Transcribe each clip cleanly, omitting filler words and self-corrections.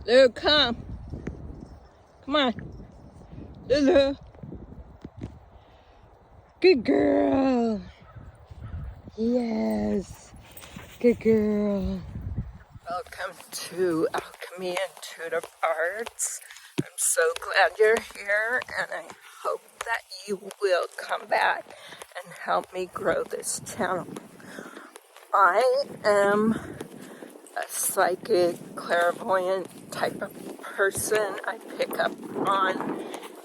Lulu, come. Come on. Lulu. Good girl. Yes. Good girl. Welcome to Alchemy Intuitive Arts. I'm so glad you're here, and I hope that you will come back and help me grow this channel. I am a psychic, clairvoyant type of person. I pick up on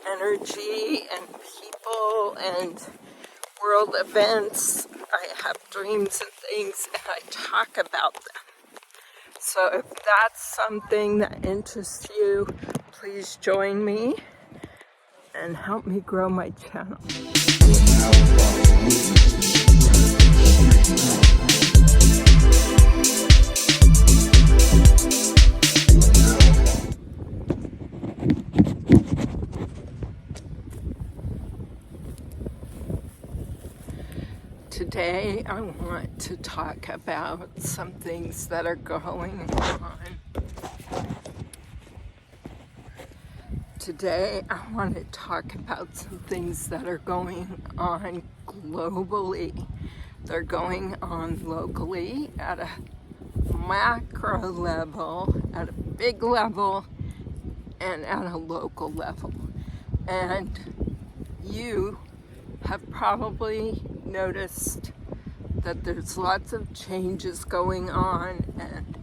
energy and people and world events. I have dreams and things, and I talk about them. So if that's something that interests you, please join me and help me grow my channel. Today I want to talk about some things that are going on. Today I want to talk about some things that are going on globally. They're going on locally at a macro level, at a big level, and at a local level. And you have probably noticed that there's lots of changes going on, and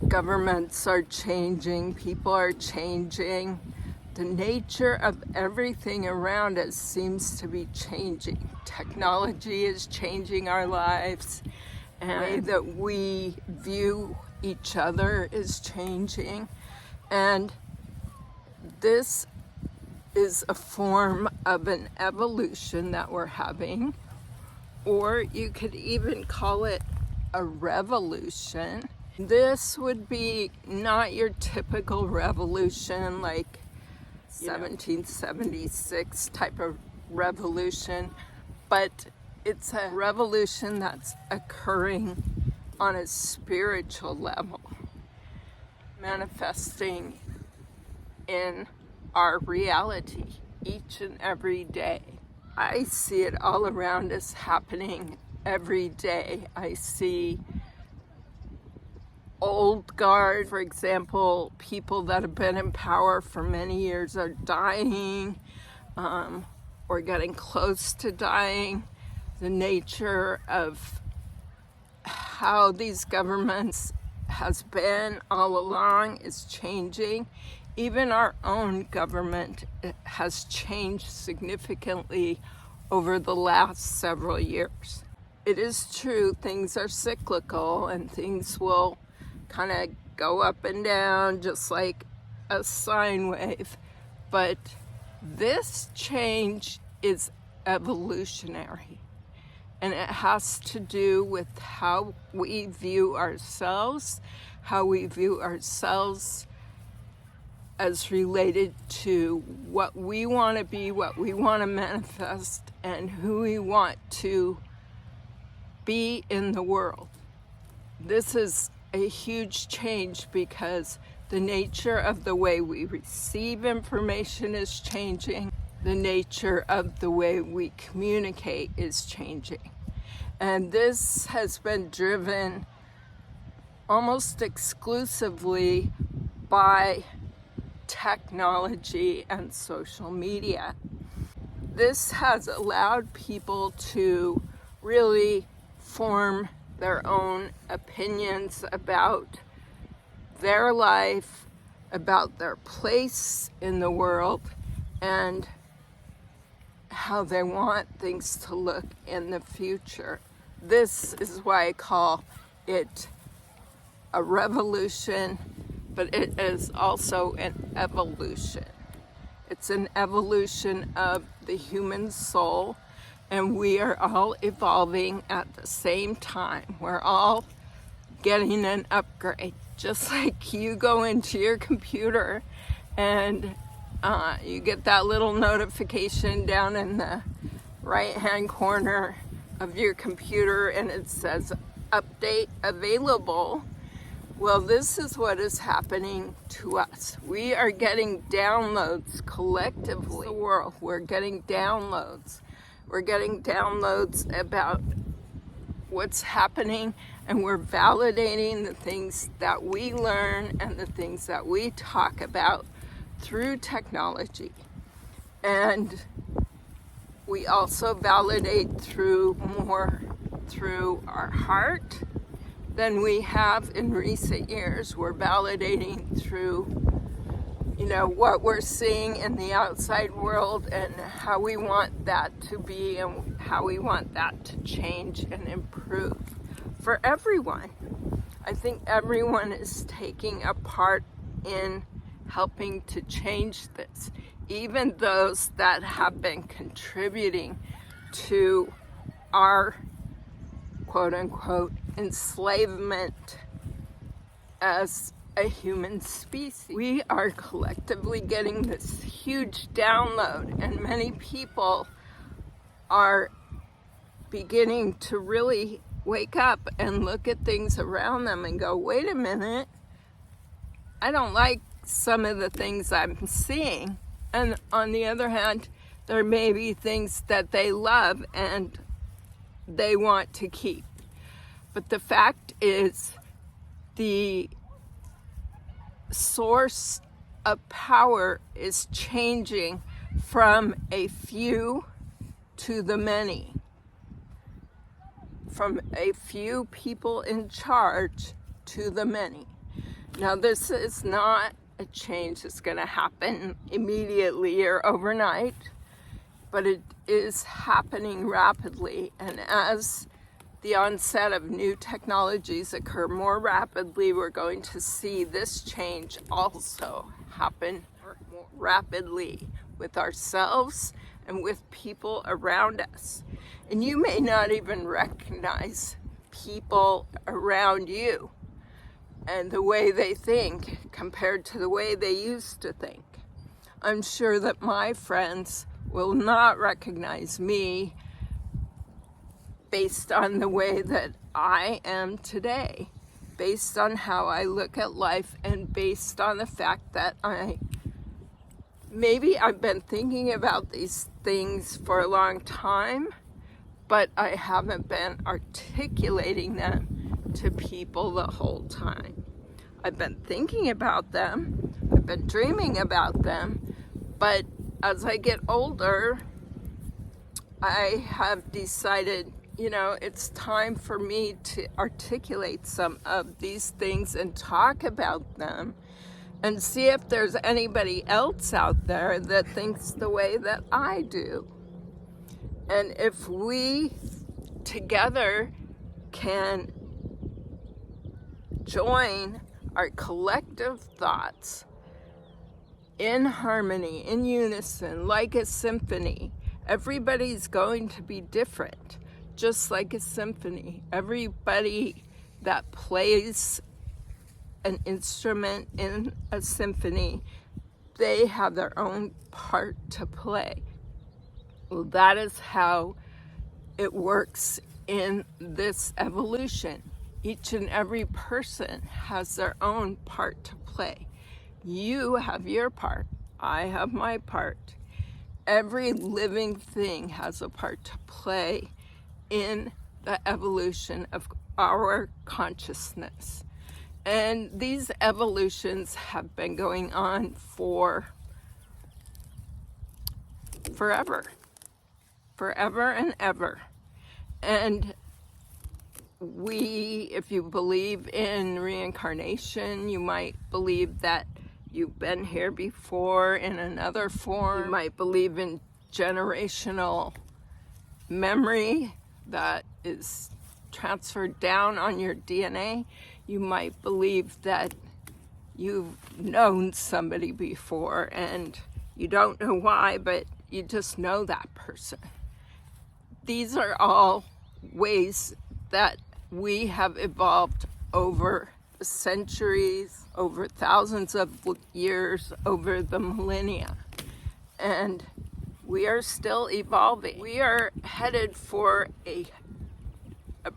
governments are changing, people are changing. The nature of everything around us seems to be changing. Technology is changing our lives, and the way that we view each other is changing. And this is a form of an evolution that we're having, or you could even call it a revolution. This would be not your typical revolution like 1776 type of revolution, but it's a revolution that's occurring on a spiritual level, manifesting in our reality each and every day. I see it all around us happening every day. I see old guard, for example, people that have been in power for many years are dying or getting close to dying. The nature of how these governments has been all along is changing. Even our own government has changed significantly over the last several years. It is true, things are cyclical and things will kind of go up and down just like a sine wave. But this change is evolutionary, and it has to do with how we view ourselves, as related to what we want to be, what we want to manifest, and who we want to be in the world. This is a huge change because the nature of the way we receive information is changing. The nature of the way we communicate is changing. And this has been driven almost exclusively by technology and social media. This has allowed people to really form their own opinions about their life, about their place in the world, and how they want things to look in the future. This is why I call it a revolution, but it is also an evolution. It's an evolution of the human soul, and we are all evolving at the same time. We're all getting an upgrade. Just like you go into your computer and you get that little notification down in the right-hand corner of your computer and it says update available. Well, this is what is happening to us. We are getting downloads collectively. The world, we're getting downloads. We're getting downloads about what's happening, and we're validating the things that we learn and the things that we talk about through technology. And we also validate through our heart than we have in recent years. We're validating through, what we're seeing in the outside world and how we want that to be and how we want that to change and improve for everyone. I think everyone is taking a part in helping to change this, even those that have been contributing to our quote-unquote enslavement as a human species. We are collectively getting this huge download, and many people are beginning to really wake up and look at things around them and go, wait a minute, I don't like some of the things I'm seeing. And on the other hand, there may be things that they love and they want to keep. But the fact is, the source of power is changing from a few to the many. From a few people in charge to the many. Now, this is not a change that's going to happen immediately or overnight, but it is happening rapidly. And as the onset of new technologies occur more rapidly, we're going to see this change also happen more rapidly with ourselves and with people around us. And you may not even recognize people around you and the way they think compared to the way they used to think. I'm sure that my friends will not recognize me based on the way that I am today, based on how I look at life, and based on the fact that maybe I've been thinking about these things for a long time, but I haven't been articulating them to people the whole time. I've been thinking about them, I've been dreaming about them, but as I get older, I have decided, it's time for me to articulate some of these things and talk about them and see if there's anybody else out there that thinks the way that I do. And if we together can join our collective thoughts in harmony, in unison, like a symphony, everybody's going to be different, just like a symphony. Everybody that plays an instrument in a symphony, they have their own part to play. Well, that is how it works in this evolution. Each and every person has their own part to play. You have your part. I have my part. Every living thing has a part to play in the evolution of our consciousness. And these evolutions have been going on for forever and ever. And if you believe in reincarnation, you might believe that you've been here before in another form. You might believe in generational memory that is transferred down on your DNA. You might believe that you've known somebody before and you don't know why, but you just know that person. These are all ways that we have evolved over the centuries, over thousands of years, over the millennia. And we are still evolving. We are headed for a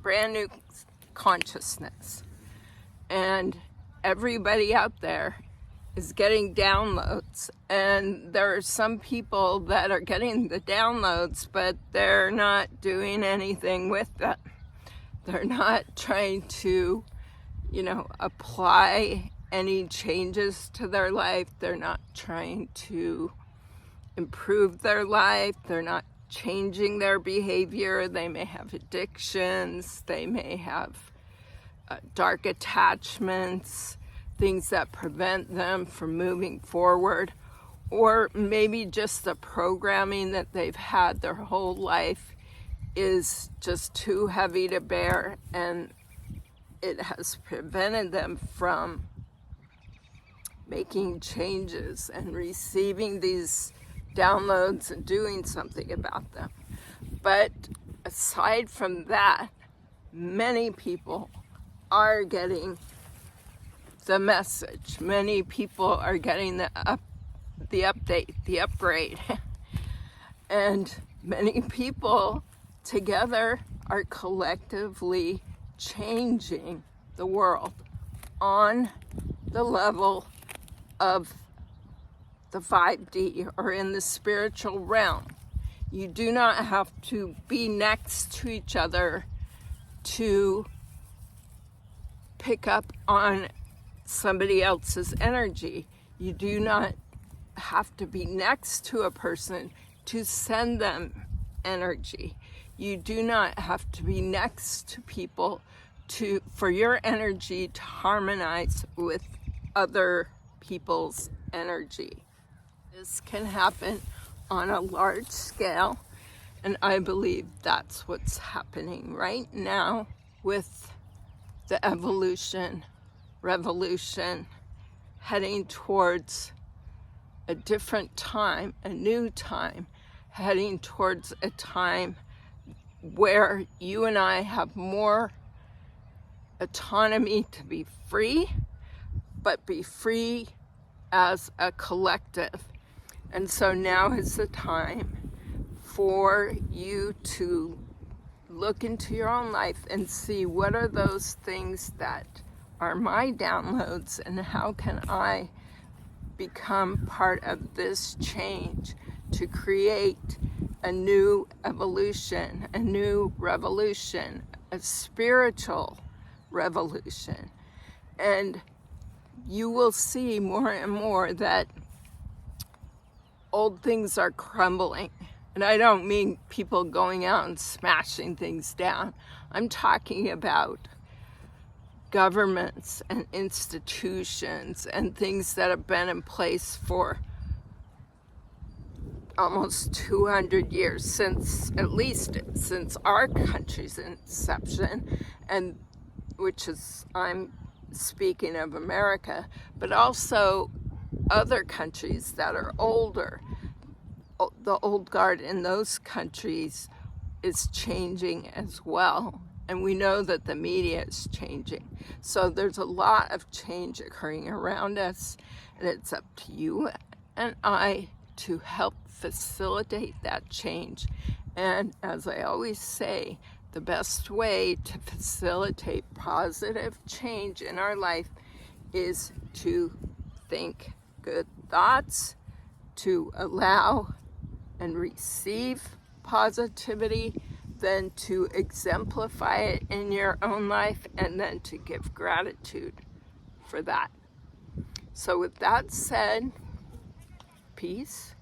brand new consciousness. And everybody out there is getting downloads, and there are some people that are getting the downloads, but they're not doing anything with them. They're not trying to, apply any changes to their life. They're not trying to improve their life. They're not changing their behavior. They may have addictions. They may have dark attachments, things that prevent them from moving forward, or maybe just the programming that they've had their whole life is just too heavy to bear, and it has prevented them from making changes and receiving these downloads and doing something about them. But aside from that, many people are getting the message. Many people are getting the update, the upgrade. And many people together are collectively changing the world on the level of the 5D or in the spiritual realm. You do not have to be next to each other to pick up on somebody else's energy. You do not have to be next to a person to send them energy. You do not have to be next to people for your energy to harmonize with other people's energy. This can happen on a large scale, and I believe that's what's happening right now with the evolution, revolution, heading towards a different time, a new time, heading towards a time where you and I have more autonomy to be free, but be free as a collective. And so now is the time for you to look into your own life and see what are those things that are my downloads, and how can I become part of this change to create a new evolution, a new revolution, a spiritual revolution. And you will see more and more that old things are crumbling. And I don't mean people going out and smashing things down. I'm talking about governments and institutions and things that have been in place for almost 200 years, at least since our country's inception, and I'm speaking of America, but also other countries that are older. The old guard in those countries is changing as well. And we know that the media is changing. So there's a lot of change occurring around us, and it's up to you and I to help facilitate that change. And as I always say, the best way to facilitate positive change in our life is to think good thoughts, to allow and receive positivity, then to exemplify it in your own life, and then to give gratitude for that. So with that said, peace.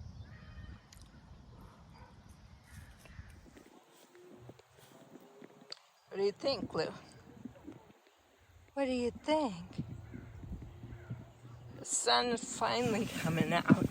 What do you think, Lou? What do you think? The sun is finally coming out.